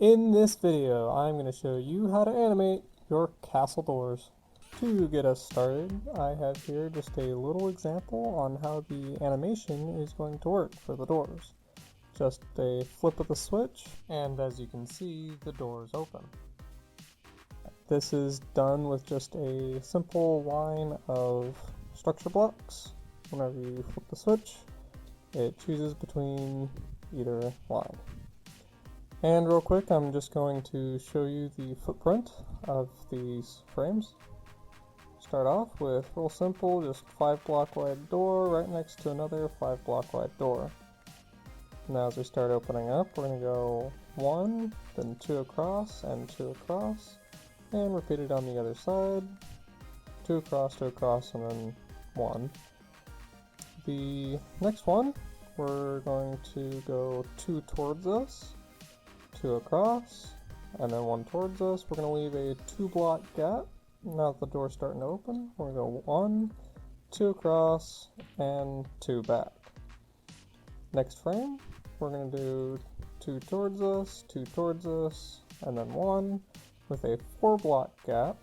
In this video, I'm going to show you how to animate your castle doors. To get us started, I have here just a little example on how the animation is going to work for the doors. Just a flip of the switch, and as you can see, the doors open. This is done with just a simple line of structure blocks. Whenever you flip the switch, it chooses between either line. And real quick, I'm just going to show you the footprint of these frames. Start off with real simple, just 5 block wide door right next to another 5 block wide door. Now as we start opening up, we're going to go 1, then 2 across, and 2 across, and repeat it on the other side. 2 across, and then 1. The next one, we're going to go 2 towards us, 2 across, and then 1 towards us. We're going to leave a 2 block gap. Now that the door's starting to open, we're going to go 1, 2 across, and 2 back. Next frame, we're going to do 2 towards us, and then 1 with a 4 block gap.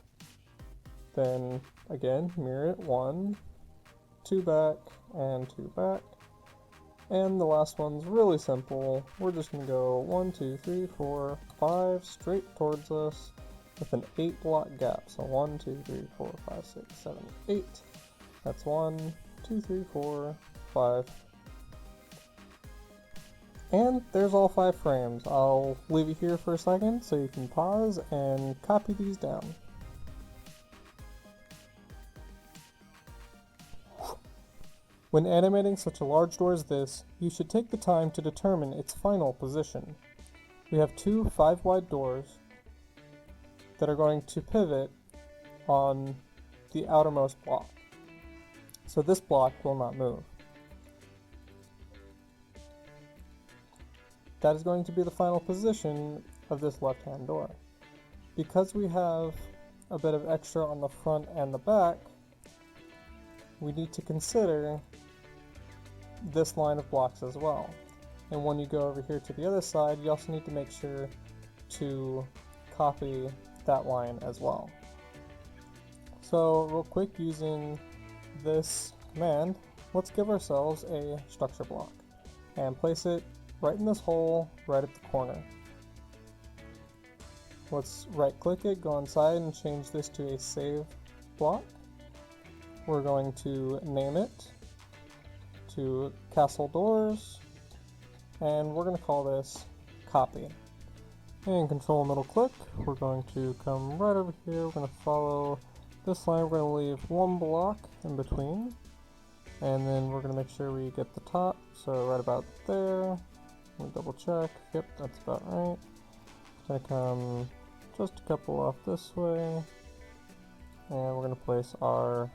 Then again, mirror it, 1, 2 back, and 2 back. And the last one's really simple. We're just going to go 1, 2, 3, 4, 5 straight towards us with an 8 block gap. So 1, 2, 3, 4, 5, 6, 7, 8. That's 1, 2, 3, 4, 5. And there's all 5 frames. I'll leave you here for a second so you can pause and copy these down. When animating such a large door as this, you should take the time to determine its final position. We have 2 5-wide doors that are going to pivot on the outermost block. So this block will not move. That is going to be the final position of this left-hand door. Because we have a bit of extra on the front and the back, we need to consider this line of blocks as well. And when you go over here to the other side, you also need to make sure to copy that line as well. So real quick, using this command, let's give ourselves a structure block and place it right in this hole right at the corner. Let's right click it, go inside and change this to a save block. We're going to name it to castle doors, and we're going to call this copy. And control middle click, we're going to come right over here, we're going to follow this line, we're going to leave 1 block in between, and then we're going to make sure we get the top, so right about there. We'll double check, yep, that's about right. Going to come just a couple off this way, and we're going to place our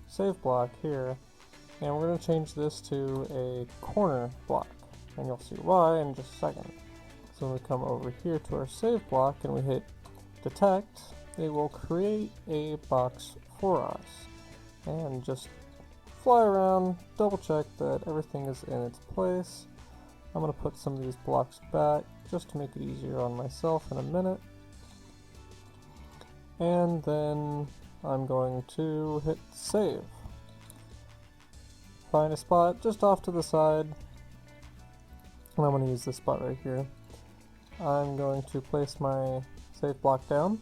save block here. And we're going to change this to a corner block, and you'll see why in just a second. So when we come over here to our save block and we hit detect, it will create a box for us. And just fly around, double check that everything is in its place. I'm going to put some of these blocks back just to make it easier on myself in a minute. And then I'm going to hit save. Find a spot just off to the side, and I'm going to use this spot right here. I'm going to place my save block down,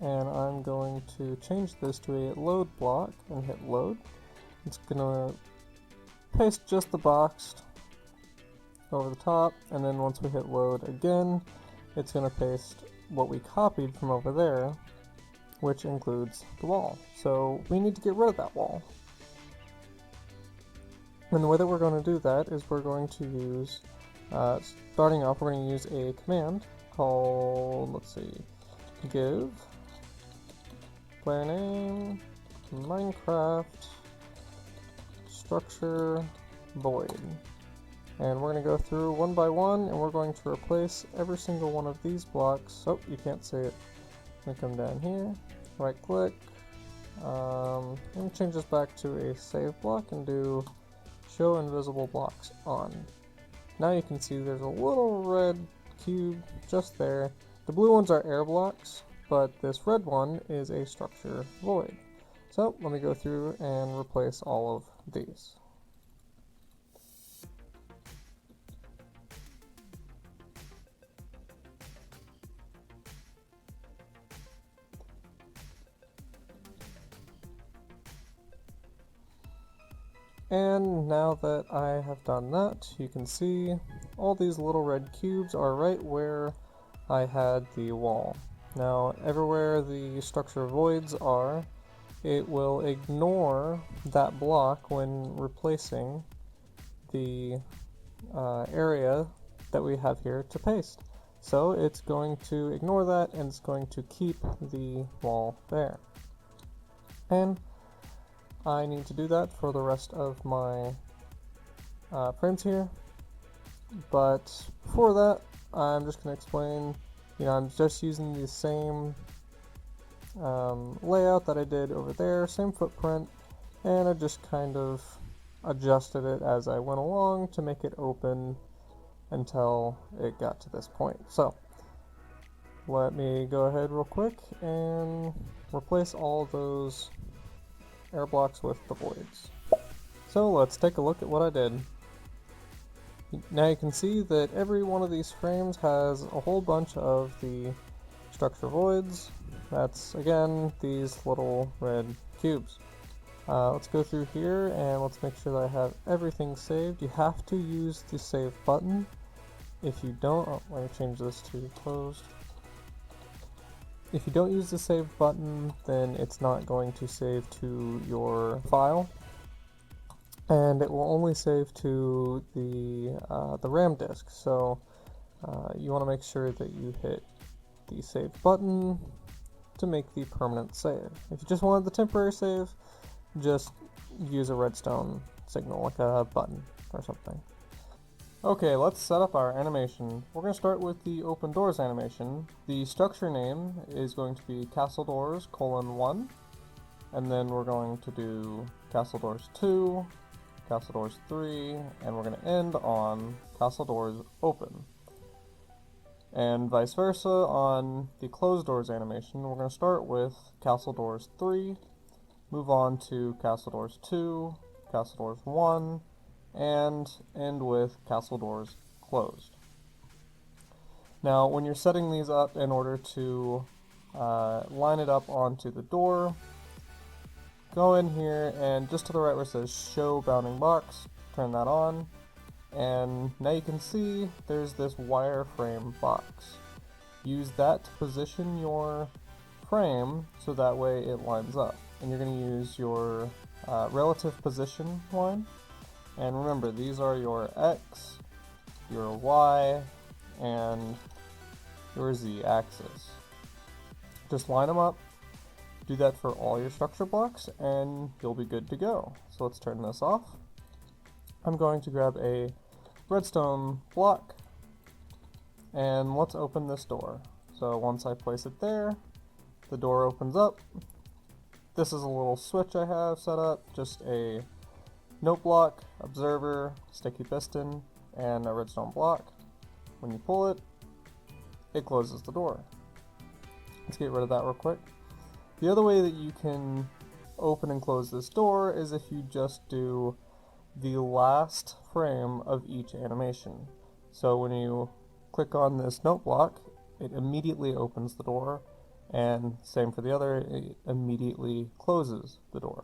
and I'm going to change this to a load block and hit load. It's going to paste just the box over the top, and then once we hit load again, it's going to paste what we copied from over there, which includes the wall. So we need to get rid of that wall. And the way that we're going to do that is we're going to use, starting off, we're going to use a command called, let's see, give player name Minecraft structure void. And we're going to go through one by one, and we're going to replace every single one of these blocks. Oh, you can't see it. I'm going to come down here, right click, I'm going to change this back to a save block and do show invisible blocks on. Now you can see there's a little red cube just there. The blue ones are air blocks, but this red one is a structure void. So let me go through and replace all of these. And now that I have done that, you can see all these little red cubes are right where I had the wall. Now, everywhere the structure voids are, it will ignore that block when replacing the area that we have here to paste. So it's going to ignore that and it's going to keep the wall there. And I need to do that for the rest of my frames here, but before that I'm just going to explain, I'm just using the same layout that I did over there, same footprint, and I just kind of adjusted it as I went along to make it open until it got to this point. So let me go ahead real quick and replace all those air blocks with the voids. So let's take a look at what I did. Now you can see that every one of these frames has a whole bunch of the structure voids. That's, again, these little red cubes. Let's go through here and let's make sure that I have everything saved. You have to use the save button. If you don't, let me change this to closed. If you don't use the save button, then it's not going to save to your file, and it will only save to the RAM disk. So you want to make sure that you hit the save button to make the permanent save. If you just wanted the temporary save, just use a redstone signal, like a button or something. Okay, let's set up our animation. We're going to start with the open doors animation. The structure name is going to be Castle Doors: 1, and then we're going to do Castle Doors 2, Castle Doors 3, and we're going to end on Castle Doors Open. And vice versa on the closed doors animation, we're going to start with Castle Doors 3, move on to Castle Doors 2, Castle Doors 1, and end with Castle Doors Closed. Now, when you're setting these up in order to line it up onto the door, go in here and just to the right where it says Show Bounding Box, turn that on, and now you can see there's this wireframe box. Use that to position your frame so that way it lines up. And you're going to use your relative position line. And remember, these are your X, your Y, and your Z axis. Just line them up, do that for all your structure blocks, and you'll be good to go. So let's turn this off. I'm going to grab a redstone block, and let's open this door. So once I place it there, the door opens up. This is a little switch I have set up, just a note block, observer, sticky piston, and a redstone block. When you pull it, it closes the door. Let's get rid of that real quick. The other way that you can open and close this door is if you just do the last frame of each animation. So when you click on this note block, it immediately opens the door, and same for the other, it immediately closes the door.